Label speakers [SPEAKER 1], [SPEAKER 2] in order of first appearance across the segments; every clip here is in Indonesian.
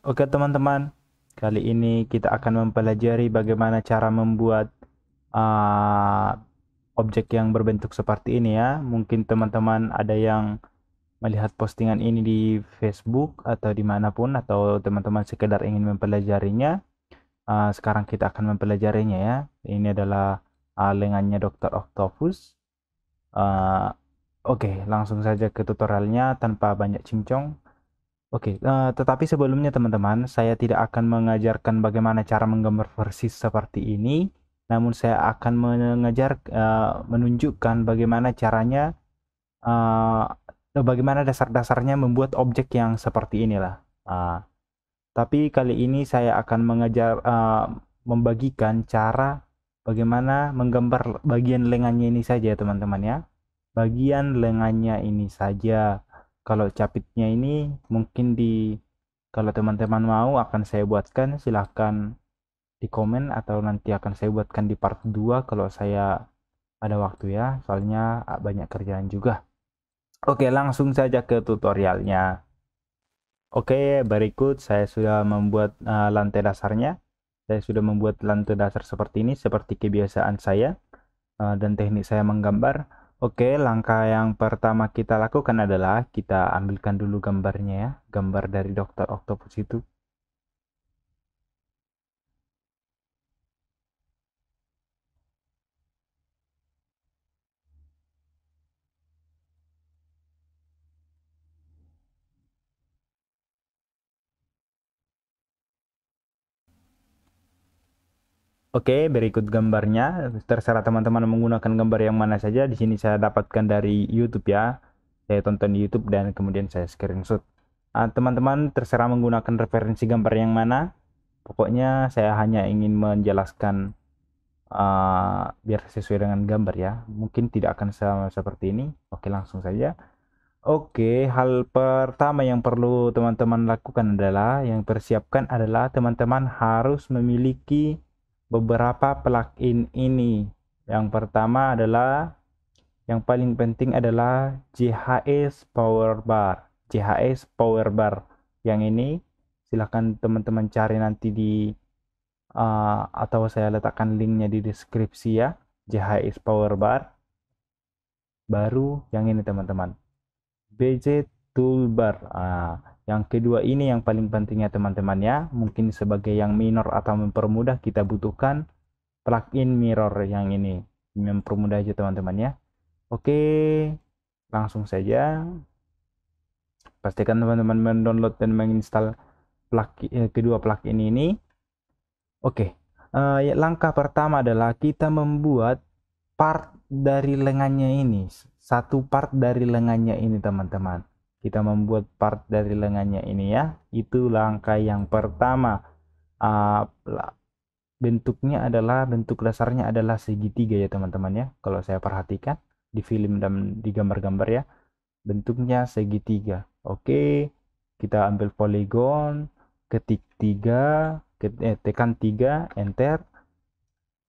[SPEAKER 1] Oke teman-teman, kali ini kita akan mempelajari bagaimana cara membuat uh, objek yang berbentuk seperti ini ya. Mungkin teman-teman ada yang melihat postingan ini di Facebook atau dimanapun, atau teman-teman sekedar ingin mempelajarinya. Sekarang kita akan mempelajarinya ya. Ini adalah lengannya Dr. Octopus. Uh, Oke, langsung saja ke tutorialnya tanpa banyak cincong. Oke, tetapi sebelumnya teman-teman, saya tidak akan mengajarkan bagaimana cara menggambar persis seperti ini, namun saya akan menunjukkan bagaimana caranya, bagaimana dasar-dasarnya membuat objek yang seperti inilah. Uh, tapi kali ini saya akan membagikan cara bagaimana menggambar bagian lengannya ini saja teman-teman ya. Bagian lengannya ini saja. Kalau capitnya ini mungkin kalau teman-teman mau akan saya buatkan, silahkan di komen atau nanti akan saya buatkan di part 2 kalau saya ada waktu ya, soalnya banyak kerjaan juga. Oke, langsung saja ke tutorialnya. Oke, berikut saya sudah membuat lantai dasarnya. Saya sudah membuat lantai dasar seperti ini, seperti kebiasaan saya dan teknik saya menggambar. Oke, langkah yang pertama kita lakukan adalah kita ambilkan dulu gambarnya ya, gambar dari Dr. Octopus itu. Oke, berikut gambarnya. Terserah teman-teman menggunakan gambar yang mana saja. Di sini saya dapatkan dari YouTube ya. Saya tonton di YouTube dan kemudian saya screenshot. Teman-teman terserah menggunakan referensi gambar yang mana. Pokoknya saya hanya ingin menjelaskan biar sesuai dengan gambar ya. Mungkin tidak akan sama seperti ini. Oke, langsung saja. Oke, hal pertama yang perlu teman-teman lakukan adalah, yang persiapkan adalah teman-teman harus memiliki beberapa plugin ini. Yang pertama adalah, yang paling penting adalah JHS Power Bar. JHS Power Bar. Yang ini silahkan teman-teman cari nanti atau saya letakkan linknya di deskripsi ya. JHS Power Bar. Baru yang ini teman-teman. BJ Toolbar. Yang kedua ini yang paling pentingnya teman-teman ya. Mungkin sebagai yang minor atau mempermudah kita butuhkan plugin mirror yang ini. Mempermudah aja teman-teman ya. Oke, langsung saja. Pastikan teman-teman mendownload dan menginstal kedua plugin ini. Oke, langkah pertama adalah kita membuat part dari lengannya ini. Satu part dari lengannya ini teman-teman. Kita membuat part dari lengannya ini ya. Itu langkah yang pertama. Uh, bentuk dasarnya adalah segitiga ya teman-teman ya. Kalau saya perhatikan di film dan di gambar-gambar ya, bentuknya segitiga. Oke, kita ambil poligon, ketik 3, tekan 3, enter.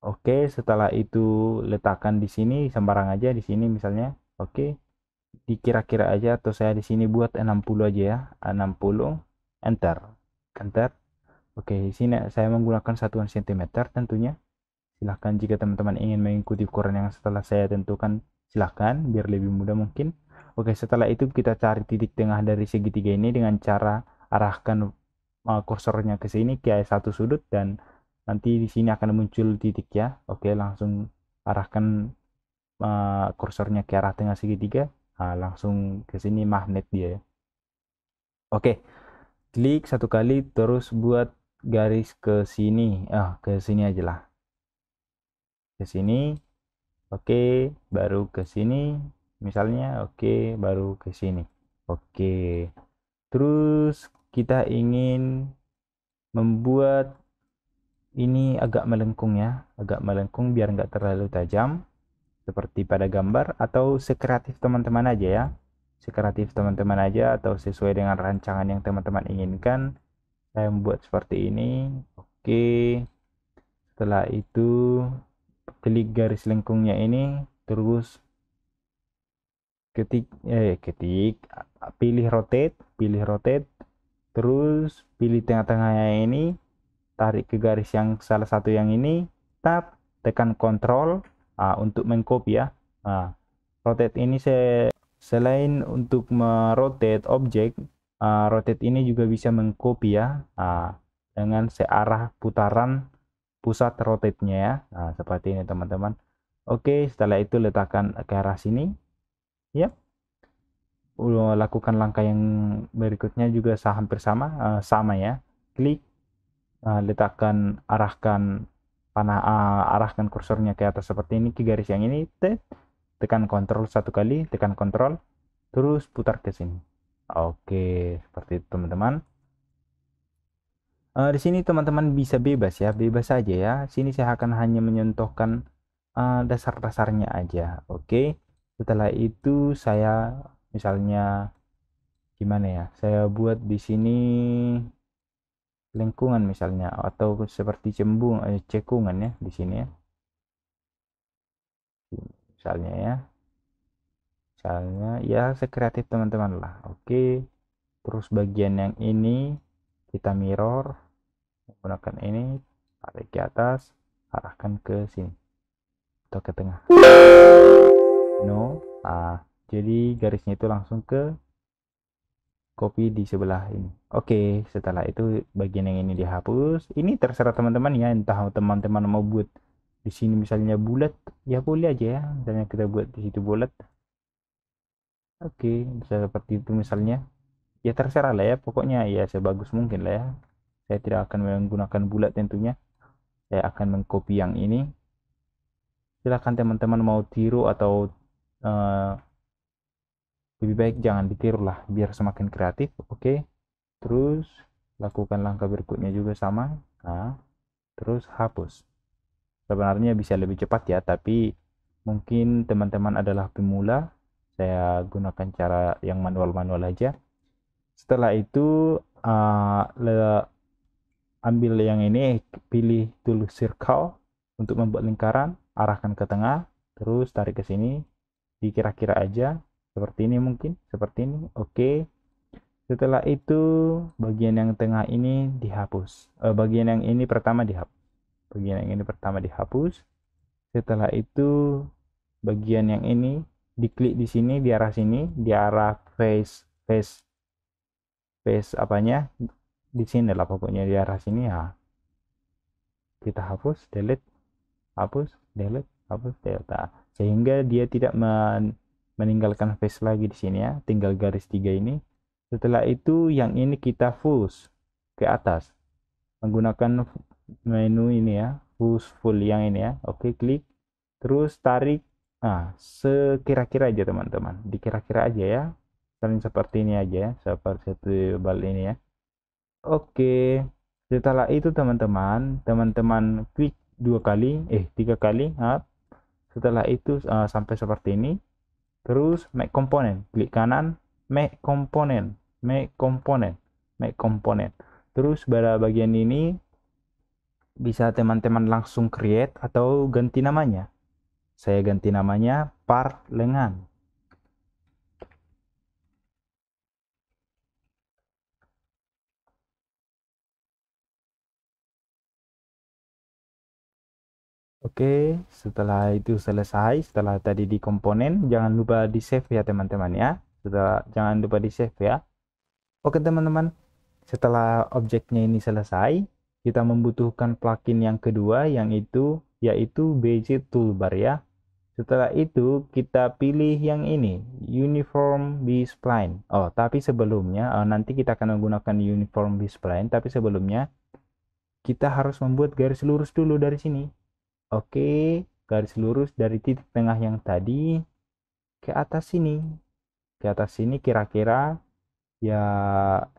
[SPEAKER 1] Oke, setelah itu letakkan di sini sembarang aja di sini misalnya. Oke, dikira-kira aja atau saya di sini buat 60 aja ya. 60, enter. Enter. Oke, di sini saya menggunakan satuan sentimeter tentunya. Silahkan jika teman-teman ingin mengikuti ukuran yang setelah saya tentukan, silahkan biar lebih mudah mungkin. Oke, setelah itu kita cari titik tengah dari segitiga ini dengan cara arahkan kursornya ke sini ke satu sudut dan nanti di sini akan muncul titik ya. Oke, langsung arahkan kursornya ke arah tengah segitiga. Langsung ke sini magnet dia ya. Oke, klik satu kali terus buat garis ke sini. Ke sini aja lah. Ke sini. Oke, baru ke sini. Misalnya, oke, baru ke sini. Oke. Terus kita ingin membuat ini agak melengkung ya, agak melengkung biar nggak terlalu tajam seperti pada gambar, atau sekreatif teman-teman aja ya, sekreatif teman-teman aja atau sesuai dengan rancangan yang teman-teman inginkan. Saya membuat seperti ini. Oke, setelah itu klik garis lengkungnya ini, terus ketik pilih rotate, terus pilih tengah-tengahnya ini, tarik ke garis yang salah satu yang ini, tab, tekan Ctrl untuk mengcopy ya. Rotate ini selain untuk merotate objek, rotate ini juga bisa mengcopy ya, dengan searah putaran pusat rotate-nya ya. Seperti ini teman-teman. Oke, setelah itu letakkan ke arah sini ya. Lakukan langkah yang berikutnya juga hampir sama ya. Klik, letakkan, arahkan kursornya ke atas seperti ini, ke garis yang ini, tekan Ctrl satu kali, tekan Ctrl, terus putar ke sini. Oke, seperti itu teman-teman. Di sini teman-teman bisa bebas ya, bebas saja ya. Sini saya akan hanya menyentuhkan dasar-dasarnya aja. Oke, setelah itu saya misalnya gimana ya, saya buat di sini lengkungan misalnya, atau seperti cekungan ya di sini ya, misalnya ya, sekreatif teman-teman lah. Oke, terus bagian yang ini kita mirror menggunakan ini, tarik ke atas, arahkan ke sini atau ke tengah. No, jadi garisnya itu langsung ke copy di sebelah ini. Oke, setelah itu bagian yang ini dihapus. Ini terserah teman-teman ya, entah teman-teman mau buat di sini misalnya bulat, ya boleh aja ya. Misalnya kita buat di situ bulat. Oke, bisa seperti itu misalnya. Ya terserah lah ya, pokoknya ya sebagus mungkin lah ya. Saya tidak akan menggunakan bulat tentunya. Saya akan mengcopy yang ini. Silahkan teman-teman mau tiru atau lebih baik jangan ditiru lah, biar semakin kreatif. Oke, terus lakukan langkah berikutnya juga sama. Terus hapus. Sebenarnya bisa lebih cepat ya, tapi mungkin teman-teman adalah pemula, saya gunakan cara yang manual-manual aja. Setelah itu ambil yang ini, pilih tool circle untuk membuat lingkaran, arahkan ke tengah, terus tarik ke sini, dikira-kira aja seperti ini, mungkin seperti ini. Oke, setelah itu bagian yang tengah ini dihapus, bagian yang ini pertama dihapus. Setelah itu bagian yang ini diklik di sini, di arah sini, di arah face apanya, di sini lah pokoknya, di arah sini ya. Kita hapus, delete, hapus, delete, hapus, delete, sehingga dia tidak meninggalkan face lagi di sini ya, tinggal garis 3 ini. Setelah itu yang ini kita push ke atas menggunakan menu ini ya, push full yang ini ya. Oke, klik, terus tarik, sekira-kira aja teman-teman, dikira-kira aja ya, saling seperti ini aja ya, seperti bal ini ya. Oke, setelah itu teman-teman klik 3 kali, setelah itu sampai seperti ini, terus make component, klik kanan, make component, make component, make component. Terus pada bagian ini bisa teman-teman langsung create atau ganti namanya. Saya ganti namanya part lengan. Oke, setelah itu selesai, setelah tadi di komponen, jangan lupa di save ya teman-teman ya. Jangan lupa di save ya. Oke teman-teman, setelah objeknya ini selesai, kita membutuhkan plugin yang kedua, yaitu BG Toolbar ya. Setelah itu kita pilih yang ini, Uniform B-Spline. Oh, tapi sebelumnya nanti kita akan menggunakan Uniform B-Spline, tapi sebelumnya kita harus membuat garis lurus dulu dari sini. Oke, garis lurus dari titik tengah yang tadi ke atas sini. Ke atas sini kira-kira ya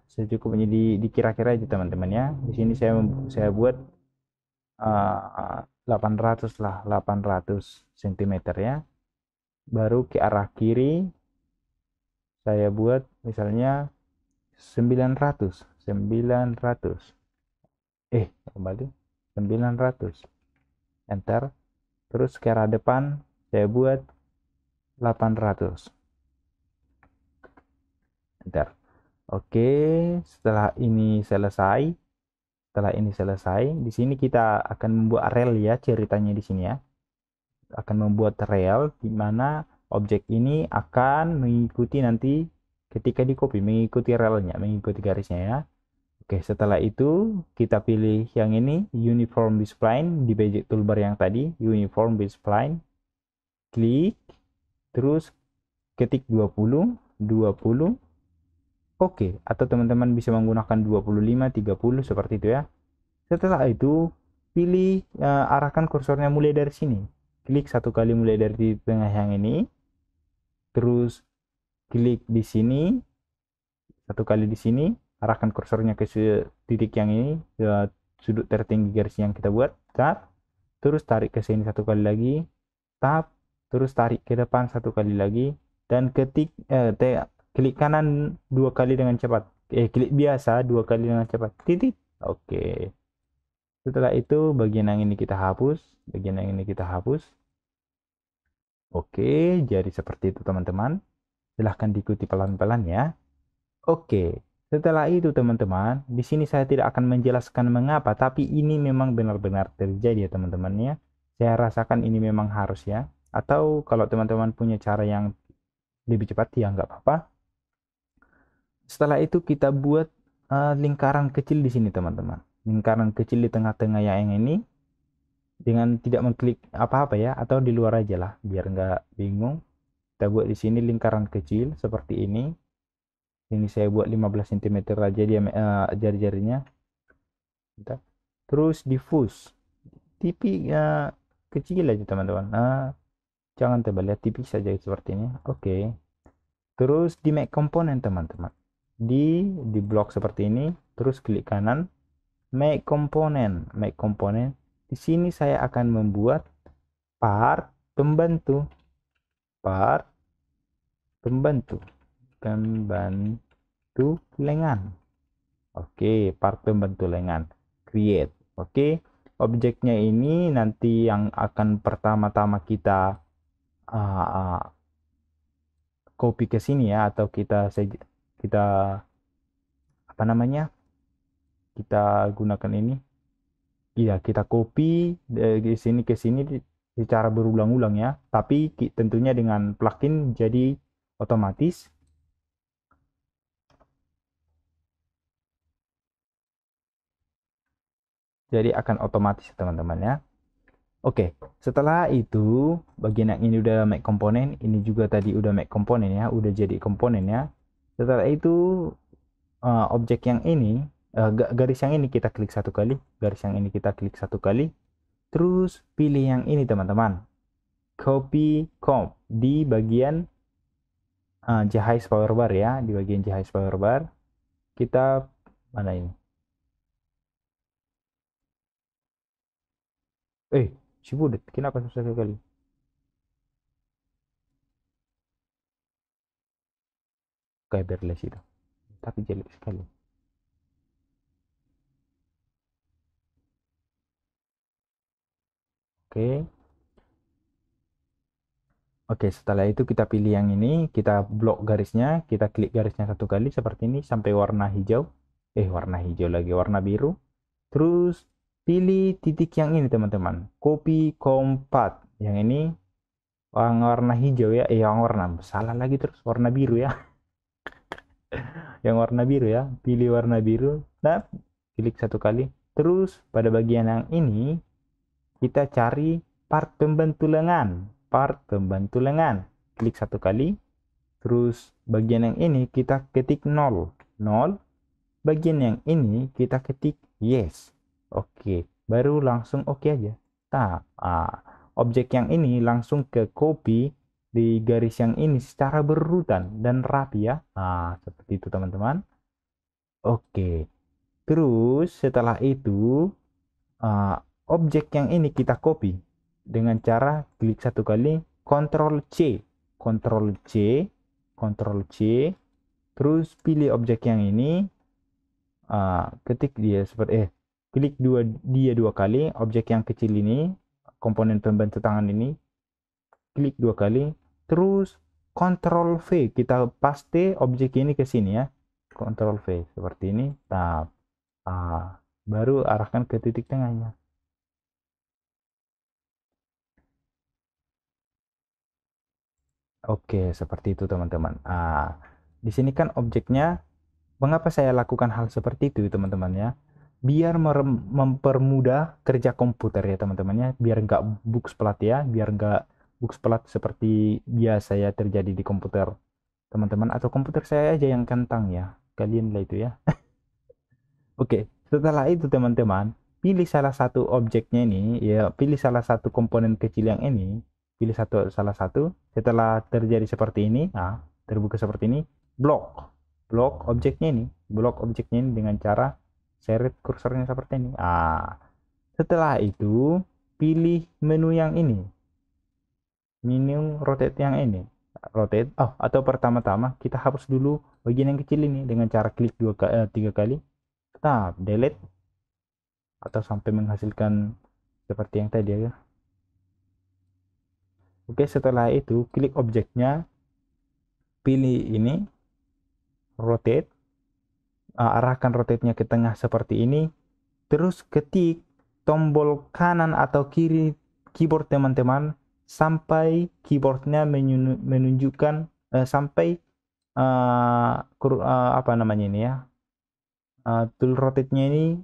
[SPEAKER 1] secukupnya, dikira-kira aja teman-teman ya. Di sini saya buat 800 lah, 800 cm ya. Baru ke arah kiri saya buat misalnya 900, kembali 900, enter. Terus ke arah depan saya buat 800, enter. Oke, setelah ini selesai, di sini kita akan membuat rel ya, ceritanya di sini ya. Akan membuat rel di mana objek ini akan mengikuti nanti ketika di copy, mengikuti relnya, mengikuti garisnya ya. Oke, setelah itu kita pilih yang ini, uniform spline di basic toolbar yang tadi, uniform spline, klik, terus ketik 20, 20. Oke, atau teman-teman bisa menggunakan 25, 30 seperti itu ya. Setelah itu, pilih arahkan kursornya mulai dari sini. Klik satu kali mulai dari di tengah yang ini, terus klik di sini, satu kali di sini, arahkan kursornya ke titik yang ini, ke sudut tertinggi garis yang kita buat, tap, terus tarik ke sini satu kali lagi, tap, terus tarik ke depan satu kali lagi, dan klik kanan dua kali dengan cepat. Klik biasa dua kali dengan cepat. Titik. Oke. Setelah itu bagian yang ini kita hapus, bagian yang ini kita hapus. Oke, jadi seperti itu teman-teman. Silahkan diikuti pelan-pelan ya. Oke, setelah itu teman-teman, di sini saya tidak akan menjelaskan mengapa, tapi ini memang benar-benar terjadi ya teman-teman ya. Saya rasakan ini memang harus ya. Atau kalau teman-teman punya cara yang lebih cepat ya nggak apa-apa. Setelah itu kita buat lingkaran kecil di sini teman-teman. Lingkaran kecil di tengah-tengah yang ini dengan tidak mengklik apa-apa ya, atau di luar aja lah biar nggak bingung. Kita buat di sini lingkaran kecil seperti ini. Ini saya buat 15 cm aja dia jari-jarinya. Terus diffuse tipis kecil aja teman-teman. Jangan tebal ya, tipis saja seperti ini. Oke. Terus di make component teman-teman. Di blok seperti ini, terus klik kanan, make component, make component. Di sini saya akan membuat part pembantu, part pembantu, pembantu lengan. Oke, part pembantu lengan. Create. Oke, objeknya ini nanti yang akan pertama-tama kita uh, copy ke sini ya, atau kita apa namanya? Kita gunakan ini. Iya, kita copy dari sini ke sini secara berulang-ulang ya. Tapi tentunya dengan plugin jadi otomatis. Jadi akan otomatis teman-teman ya. Oke, setelah itu bagian yang ini udah make komponen, ini juga tadi udah make komponen ya, udah jadi komponen ya. Setelah itu objek yang ini, garis yang ini kita klik satu kali, garis yang ini kita klik satu kali, terus pilih yang ini teman-teman, copy comp di bagian Jahais power bar ya, di bagian Jahais power bar kita mana ini? Si budet, kenapa susah sekali? Kayak berles itu, tapi jelek sekali. Oke. Oke, setelah itu kita pilih yang ini, kita blok garisnya, kita klik garisnya satu kali seperti ini sampai warna hijau. Warna hijau lagi, warna biru. Terus pilih titik yang ini teman-teman, copy kompat. Yang ini warna hijau ya, yang warna salah lagi terus warna biru ya. Yang warna biru ya, pilih warna biru. Nah, klik satu kali. Terus pada bagian yang ini kita cari part pembantu lengan, part pembantu lengan. Klik satu kali. Terus bagian yang ini kita ketik 0, 0. Bagian yang ini kita ketik yes. Oke, baru langsung oke aja. Nah, objek yang ini langsung ke copy di garis yang ini secara berurutan dan rapi ya. Nah, seperti itu teman-teman. Oke, terus setelah itu uh, objek yang ini kita copy dengan cara klik satu kali, Ctrl C, Ctrl C, Ctrl C, terus pilih objek yang ini, ketik dia seperti klik dia dua kali, objek yang kecil ini, komponen pembantu tangan ini, klik dua kali, terus Ctrl V, kita paste objek ini ke sini ya, Ctrl V seperti ini. Nah, baru arahkan ke titik tengahnya. Oke, seperti itu teman-teman. Di sini kan objeknya, mengapa saya lakukan hal seperti itu teman-teman ya? Biar mempermudah kerja komputer ya teman-teman ya, biar nggak booksplat ya, biar nggak booksplat seperti biasa ya terjadi di komputer teman-teman, atau komputer saya aja yang kentang ya, kalian lah itu ya. Oke, setelah itu teman-teman, pilih salah satu objeknya ini, ya pilih salah satu komponen kecil yang ini, pilih salah satu. Setelah terjadi seperti ini, terbuka seperti ini, blok objeknya ini, blok objeknya ini dengan cara seret kursornya seperti ini. Setelah itu pilih menu yang ini, menu rotate yang ini, rotate. Atau pertama-tama kita hapus dulu bagian yang kecil ini dengan cara klik tiga kali. Delete atau sampai menghasilkan seperti yang tadi ya. Oke, setelah itu klik objeknya, pilih ini rotate, arahkan rotate-nya ke tengah seperti ini, terus ketik tombol kanan atau kiri keyboard teman-teman sampai keyboardnya menunjukkan sampai apa namanya ini ya, tool rotate-nya ini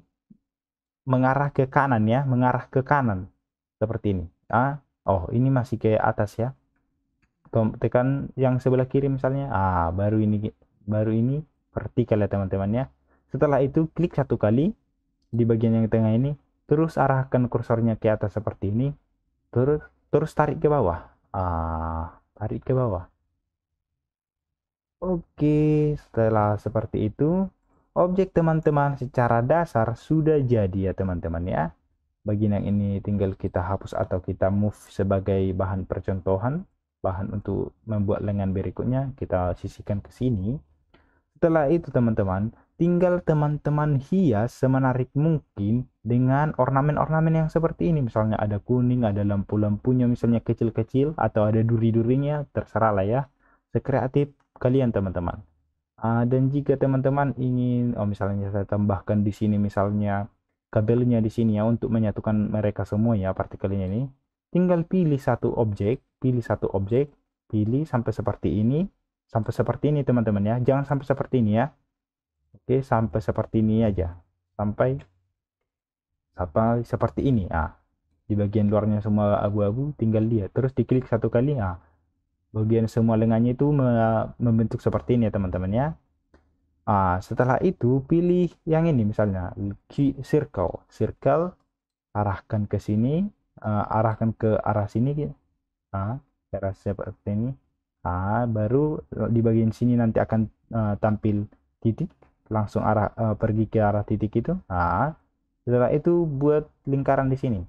[SPEAKER 1] mengarah ke kanan ya, mengarah ke kanan seperti ini. Ini masih ke atas ya, tekan yang sebelah kiri misalnya. Baru ini vertikal ya teman-teman ya. Setelah itu klik satu kali di bagian yang tengah ini, terus arahkan kursornya ke atas seperti ini, terus tarik ke bawah. Tarik ke bawah. Oke, setelah seperti itu objek teman-teman secara dasar sudah jadi ya teman-teman ya. Bagian yang ini tinggal kita hapus atau kita move sebagai bahan percontohan, bahan untuk membuat lengan berikutnya, kita sisihkan ke sini. Setelah itu teman-teman, tinggal teman-teman hias semenarik mungkin dengan ornamen-ornamen yang seperti ini. Misalnya ada kuning, ada lampu-lampunya misalnya kecil-kecil, atau ada duri-durinya, terserah lah ya, sekreatif kalian teman-teman. Dan jika teman-teman ingin, misalnya saya tambahkan di sini misalnya kabelnya di sini ya untuk menyatukan mereka semua ya partikelnya ini, tinggal pilih satu objek, pilih sampai seperti ini teman-teman ya, jangan sampai seperti ini ya. Oke, sampai seperti ini aja, sampai seperti ini. Di bagian luarnya semua abu-abu, tinggal lihat, terus diklik satu kali. Bagian semua lengannya itu membentuk seperti ini ya teman-teman ya. Setelah itu pilih yang ini misalnya circle, arahkan ke sini, arahkan ke arah sini, ke arah seperti ini. Baru di bagian sini nanti akan tampil titik, langsung pergi ke arah titik itu. Setelah itu buat lingkaran di sini.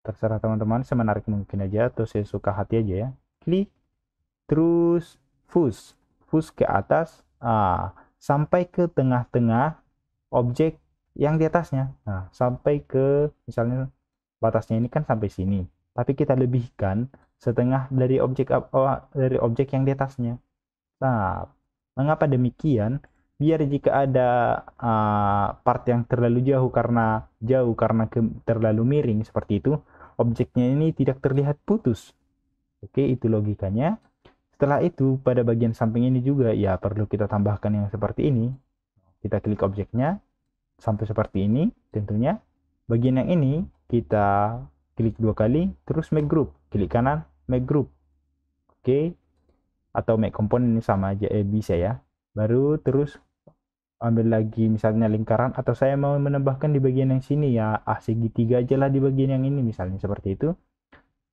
[SPEAKER 1] Terserah teman-teman, semenarik mungkin aja atau sesuka hati aja ya. Klik, terus push ke atas, sampai ke tengah-tengah objek yang di atasnya. Sampai ke misalnya batasnya ini kan sampai sini, tapi kita lebihkan setengah dari objek yang di atasnya. Mengapa demikian? Biar jika ada part yang terlalu jauh karena terlalu miring seperti itu, objeknya ini tidak terlihat putus. Oke, itu logikanya. Setelah itu pada bagian samping ini juga ya perlu kita tambahkan yang seperti ini. Kita klik objeknya sampai seperti ini tentunya. Bagian yang ini kita klik dua kali, terus make group, klik kanan make group. Oke, atau make component ini sama aja, bisa ya. Baru terus ambil lagi misalnya lingkaran, atau saya mau menambahkan di bagian yang sini ya, segitiga aja lah di bagian yang ini misalnya seperti itu.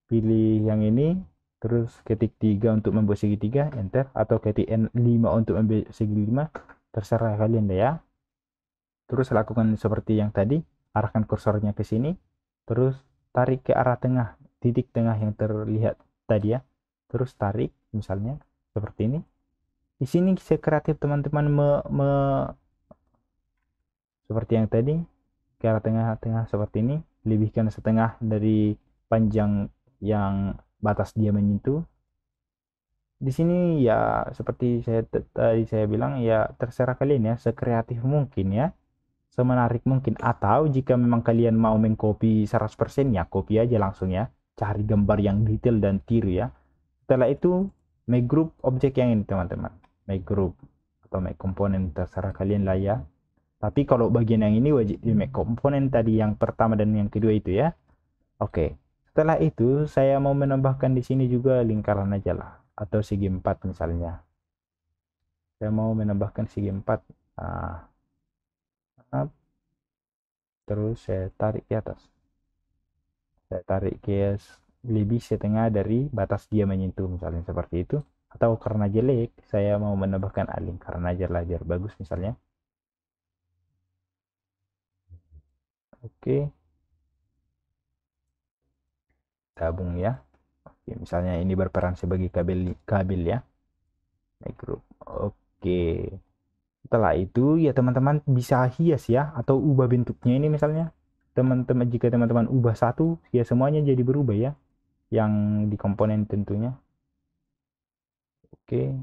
[SPEAKER 1] Pilih yang ini, terus ketik 3 untuk membuat segitiga, enter, atau ketik N5 untuk membuat segitiga, terserah kalian deh ya. Terus lakukan seperti yang tadi, arahkan kursornya ke sini, terus tarik ke arah tengah, titik tengah yang terlihat tadi ya, terus tarik misalnya seperti ini. Di sini sekreatif teman-teman seperti yang tadi, ke arah tengah-tengah seperti ini, lebihkan setengah dari panjang yang batas dia menyentuh. Di sini ya seperti tadi saya bilang ya terserah kalian ya, sekreatif mungkin ya, semenarik mungkin. Atau jika memang kalian mau mengcopy 100% ya copy aja langsung ya, cari gambar yang detail dan tiru ya. Setelah itu make group objek yang ini teman-teman, make group atau make komponen terserah kalian lah ya. Tapi kalau bagian yang ini wajib di make komponen tadi yang pertama dan yang kedua itu ya. Oke, setelah itu saya mau menambahkan di sini juga lingkaran aja lah, atau segi 4 misalnya. Saya mau menambahkan segi 4. Nah, terus saya tarik ke atas. Saya tarik ke lebih setengah dari batas dia menyentuh, misalnya seperti itu. Atau karena jelek, saya mau menambahkan lingkaran aja lah biar bagus misalnya. Oke, gabung ya. Oke, misalnya ini berperan sebagai kabel kabel ya. Group. Oke. Setelah itu ya teman-teman bisa hias ya atau ubah bentuknya ini misalnya. Teman-teman jika teman-teman ubah satu ya semuanya jadi berubah ya. Yang di komponen tentunya. Oke.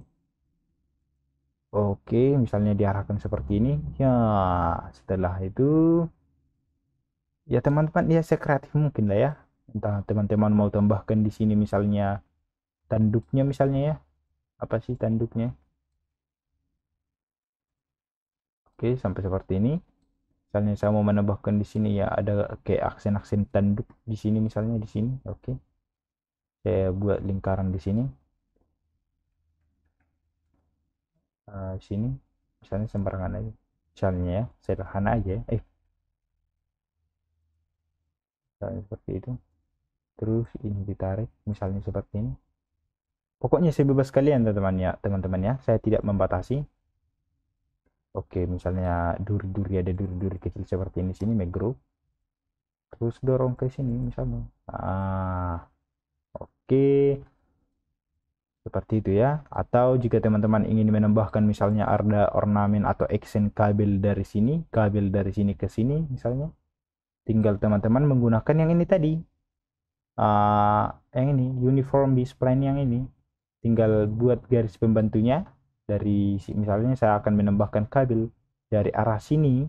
[SPEAKER 1] Oke, misalnya diarahkan seperti ini. Ya, setelah itu ya teman-teman ya sekreatif mungkin lah ya. Entah teman-teman mau tambahkan di sini misalnya tanduknya misalnya ya. Apa sih tanduknya? Oke, sampai seperti ini. Misalnya saya mau menambahkan di sini ya ada kayak aksen-aksen tanduk di sini misalnya di sini. Oke. Saya buat lingkaran di sini. Sini misalnya sembarangan aja. Misalnya ya, sederhana aja ya. Misalnya seperti itu. Terus ini ditarik misalnya seperti ini. Pokoknya sebebas kalian teman-teman ya, teman-teman ya. Saya tidak membatasi. Oke, misalnya duri-duri ada duri-duri kecil seperti ini sini make group. Terus dorong ke sini misalnya. Oke. Seperti itu ya. Atau jika teman-teman ingin menambahkan misalnya ada ornamen atau accent kabel dari sini ke sini misalnya, tinggal teman-teman menggunakan yang ini tadi. Yang ini uniform spline yang ini. Tinggal buat garis pembantunya dari misalnya saya akan menambahkan kabel dari arah sini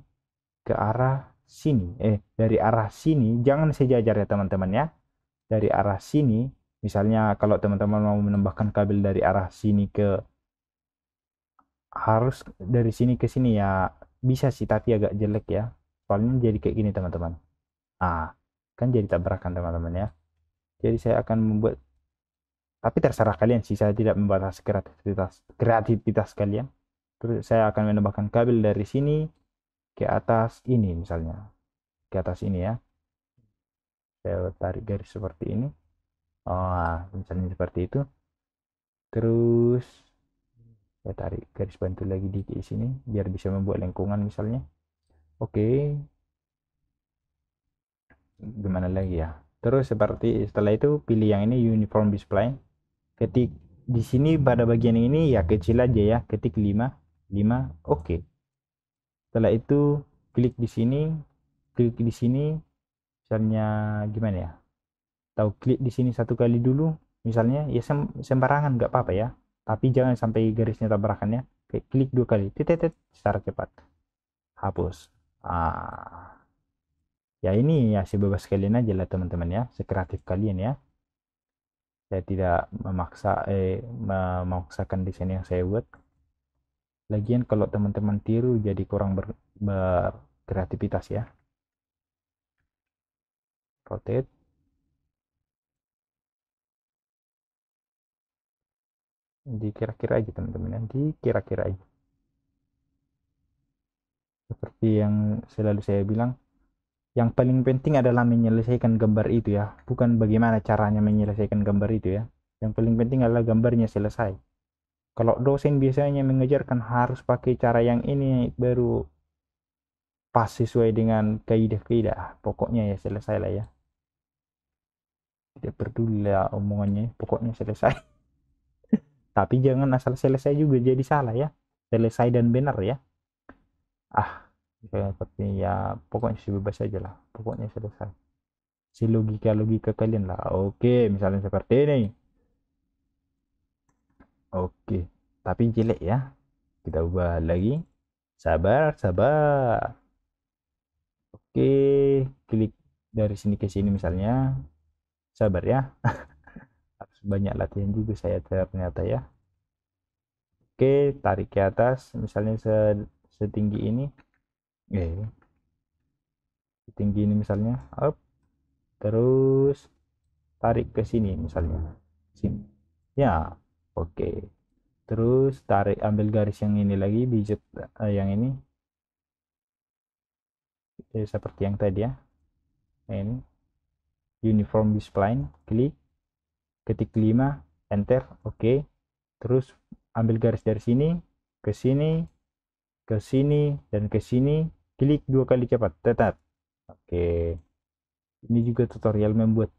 [SPEAKER 1] ke arah sini. Dari arah sini jangan sejajar ya teman-teman ya. Dari arah sini misalnya kalau teman-teman mau menambahkan kabel dari arah sini ke harus dari sini ke sini ya bisa sih tapi agak jelek ya soalnya jadi kayak gini teman-teman. Kan jadi tabrakan teman-teman ya, jadi saya akan membuat tapi terserah kalian sih, saya tidak membatasi kreativitas kalian. Terus saya akan menambahkan kabel dari sini ke atas ini misalnya, ke atas ini ya, saya tarik garis seperti ini. Misalnya seperti itu. Terus saya tarik garis bantu lagi di sini biar bisa membuat lengkungan misalnya. Oke, gimana lagi ya. Terus seperti setelah itu pilih yang ini uniform display. Ketik di sini pada bagian ini ya kecil aja ya, ketik 5 5. Oke. Setelah itu klik di sini misalnya gimana ya, tahu klik di sini satu kali dulu misalnya ya, sembarangan nggak apa-apa ya, tapi jangan sampai garisnya tabrakan ya. Klik dua kali titik secara cepat, hapus. ah ya ini ya sebebas kalian aja lah teman-teman ya, sekreatif kalian ya. Saya tidak memaksakan desain yang saya buat. Lagian kalau teman-teman tiru jadi kurang berkreativitas ya. Rotate. Dikira-kira aja teman-teman ya, dikira-kira aja. Seperti yang selalu saya bilang, yang paling penting adalah menyelesaikan gambar itu ya, bukan bagaimana caranya menyelesaikan gambar itu ya. Yang paling penting adalah gambarnya selesai. Kalau dosen biasanya mengajarkan harus pakai cara yang ini baru pas sesuai dengan kaidah-kaidah, pokoknya ya selesai lah ya. Tidak peduli lah omongannya, pokoknya selesai. Tapi jangan asal selesai juga jadi salah ya. Selesai dan benar ya. ah Seperti ya pokoknya sih bebas aja lah, pokoknya selesai si logika logika kalian lah. Oke, misalnya seperti ini. Oke, tapi jelek ya. Kita ubah lagi. Sabar, sabar. Oke, klik dari sini ke sini misalnya. Sabar ya. Harus banyak latihan juga saya ternyata ya. Oke, tarik ke atas misalnya setinggi ini. Eh, setinggi ini misalnya. Up. Terus tarik ke sini misalnya. Sini. Ya. Oke. Terus tarik ambil garis yang ini lagi, pijat yang ini seperti yang tadi ya. Nah, ini uniform spline, klik, ketik 5, enter, oke. Terus ambil garis dari sini ke sini, ke sini dan ke sini, klik 2 kali cepat, tetap. Oke. Ini juga tutorial membuat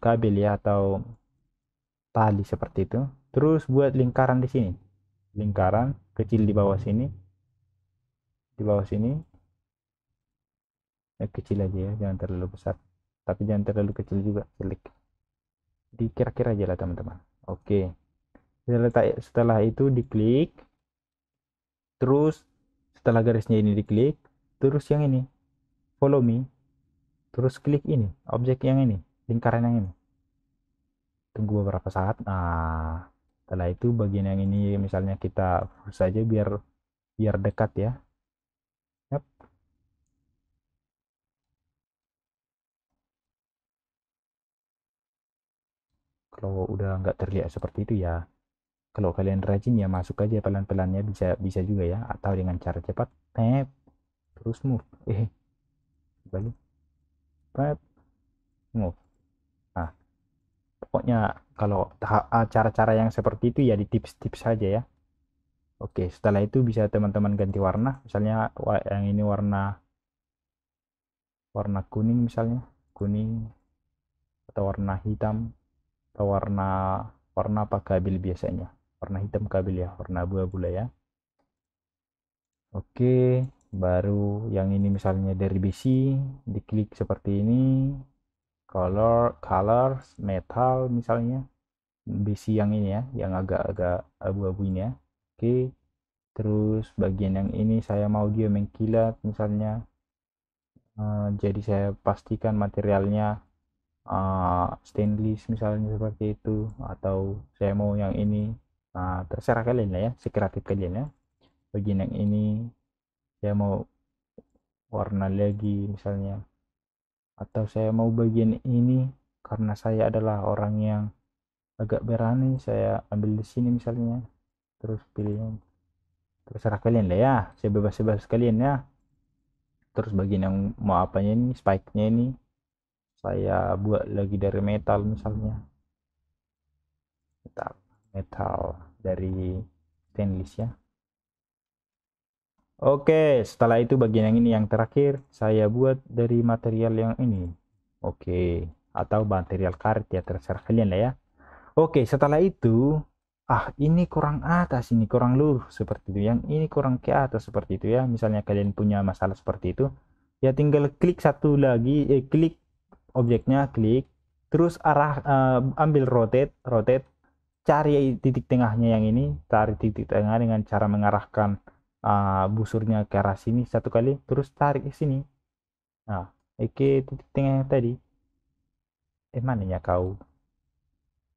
[SPEAKER 1] kabel ya atau tali seperti itu. Terus buat lingkaran di sini. Lingkaran kecil di bawah sini, di bawah sini kecil aja ya, jangan terlalu besar. Tapi jangan terlalu kecil juga, jelek. Dikira-kira aja lah teman-teman. Oke. Setelah itu diklik, terus setelah garisnya ini diklik, terus yang ini follow me, terus klik ini objek yang ini, lingkaran yang ini. Tunggu beberapa saat. Nah, setelah itu bagian yang ini misalnya kita push saja biar biar dekat ya. Yap. Kalau udah nggak terlihat seperti itu ya, kalau kalian rajin ya masuk aja pelan-pelannya, bisa bisa juga ya, atau dengan cara cepat tap terus move balik tap move. Nah, pokoknya kalau cara-cara yang seperti itu ya di tips-tips saja ya. Oke, setelah itu bisa teman-teman ganti warna, misalnya yang ini warna warna kuning misalnya, kuning atau warna hitam atau warna warna apa kabel biasanya, warna hitam kabel ya, warna abu-abu lah ya. Oke, baru yang ini misalnya dari besi, diklik seperti ini, colors metal misalnya, besi yang ini ya, yang agak-agak abu-abu ini ya. Oke, terus bagian yang ini saya mau dia mengkilat misalnya. Jadi saya pastikan materialnya stainless misalnya seperti itu, atau saya mau yang ini. Terserah kalian lah ya, sekreatif kalian ya. Bagian yang ini saya mau warna lagi misalnya, atau saya mau bagian ini karena saya adalah orang yang agak berani, saya ambil di sini misalnya, terus pilih yang terserah kalian lah ya, saya bebas-bebas kalian ya. Terus bagian yang mau apanya ini, spike-nya ini saya buat lagi dari metal misalnya, metal metal dari stainless ya. Oke, setelah itu bagian yang ini yang terakhir saya buat dari material yang ini. Oke, atau material karet ya, terserah kalian lah ya. Oke, setelah itu ini kurang atas, ini kurang lurus seperti itu, yang ini kurang ke atas seperti itu ya. Misalnya kalian punya masalah seperti itu, ya tinggal klik satu lagi, klik objeknya, klik terus ambil rotate, rotate, cari titik tengahnya yang ini, tarik titik tengah dengan cara mengarahkan busurnya ke arah sini 1 kali, terus tarik ke sini. Nah, oke, titik tengah tadi, mana ya kau,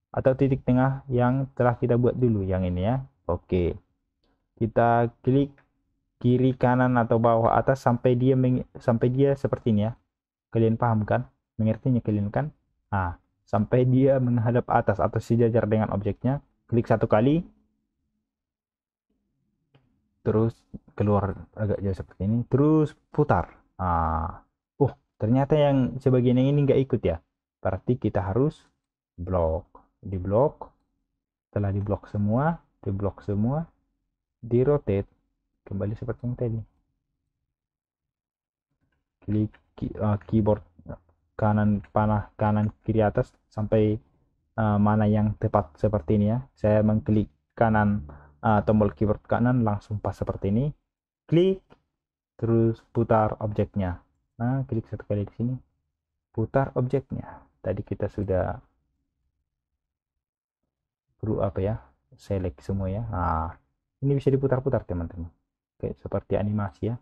[SPEAKER 1] atau titik tengah yang telah kita buat dulu yang ini ya. Oke, kita klik kiri kanan atau bawah atas sampai dia seperti ini ya. Kalian paham kan, mengertinya kalian kan? Nah, sampai dia menghadap atas atau sejajar dengan objeknya, klik 1 kali, terus keluar agak jauh seperti ini, terus putar. Ternyata yang sebagian yang ini nggak ikut ya, berarti kita harus blok, di blok. Setelah di blok semua, di blok semua, di rotate kembali seperti yang tadi. Klik keyboard kanan panah kanan kiri atas sampai mana yang tepat seperti ini ya. Saya mengklik kanan, tombol keyboard kanan langsung pas seperti ini. Klik terus putar objeknya. Nah, klik 1 kali di sini, putar objeknya. Tadi kita sudah perlu apa ya, select semua ya. Nah, ini bisa diputar-putar teman-teman, kayak seperti animasi ya.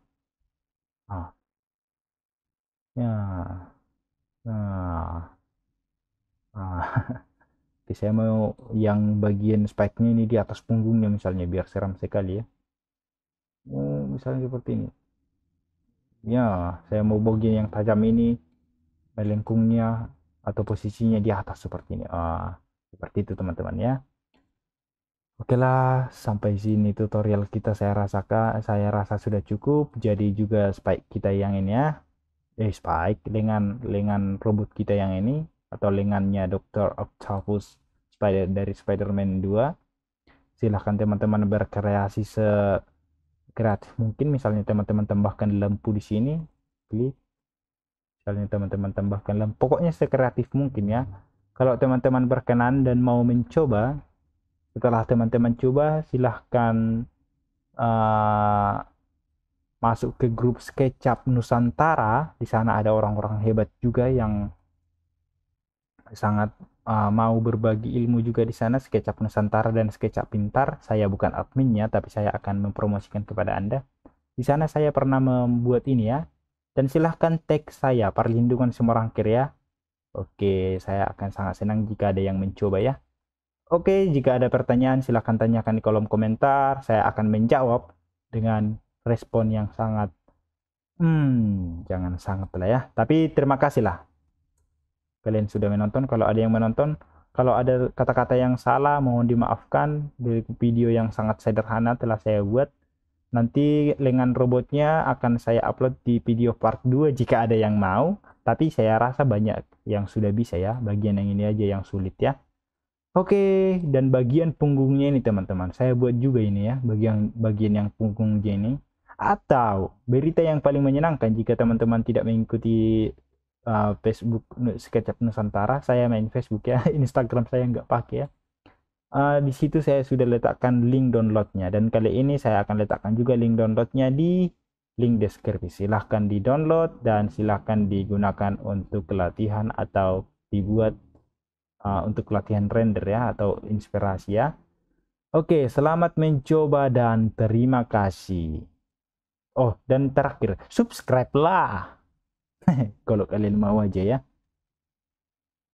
[SPEAKER 1] Nah, ya, nah, nah. Oke, saya mau yang bagian spike-nya ini di atas punggungnya misalnya, biar seram sekali ya. Misalnya seperti ini. Ya, saya mau bagian yang tajam ini melengkungnya atau posisinya di atas seperti ini. Seperti itu teman-teman ya. Oke lah, sampai sini tutorial kita saya rasa sudah cukup. Jadi juga spike kita yang ini ya. Spike dengan robot kita yang ini atau lengannya Dr. Octopus dari Spider-Man 2. Silahkan teman-teman berkreasi sekreatif mungkin. Misalnya teman-teman tambahkan lampu di sini, klik. Misalnya teman-teman tambahkan lampu, pokoknya sekreatif mungkin ya. Kalau teman-teman berkenan dan mau mencoba, setelah teman-teman coba silahkan uh, masuk ke grup SketchUp Nusantara. Di sana ada orang-orang hebat juga yang sangat mau berbagi ilmu juga di sana, SketchUp Nusantara dan SketchUp Pintar. Saya bukan adminnya, tapi saya akan mempromosikan kepada Anda. Di sana saya pernah membuat ini ya. Dan silahkan tag saya, perlindungan semua rangkir ya. Oke, saya akan sangat senang jika ada yang mencoba ya. Oke, jika ada pertanyaan silahkan tanyakan di kolom komentar. Saya akan menjawab dengan respon yang sangat, jangan sangat lah ya. Tapi terima kasih lah kalian sudah menonton. Kalau ada yang menonton, kalau ada kata-kata yang salah mohon dimaafkan. Di video yang sangat sederhana telah saya buat. Nanti lengan robotnya akan saya upload di video part 2 jika ada yang mau. Tapi saya rasa banyak yang sudah bisa ya. Bagian yang ini aja yang sulit ya. Oke, dan bagian punggungnya ini teman-teman. Saya buat juga ini ya. Bagian yang punggungnya ini. Atau berita yang paling menyenangkan jika teman-teman tidak mengikuti Facebook SketchUp Nusantara. Saya main Facebook ya. Instagram saya nggak pakai ya. Di situ saya sudah letakkan link downloadnya, dan kali ini saya akan letakkan juga link downloadnya di link deskripsi. Silahkan di download dan silahkan digunakan untuk latihan atau dibuat untuk latihan render ya, atau inspirasi ya. Oke, selamat mencoba dan terima kasih. Oh, dan terakhir subscribe lah kalau kalian mau aja ya.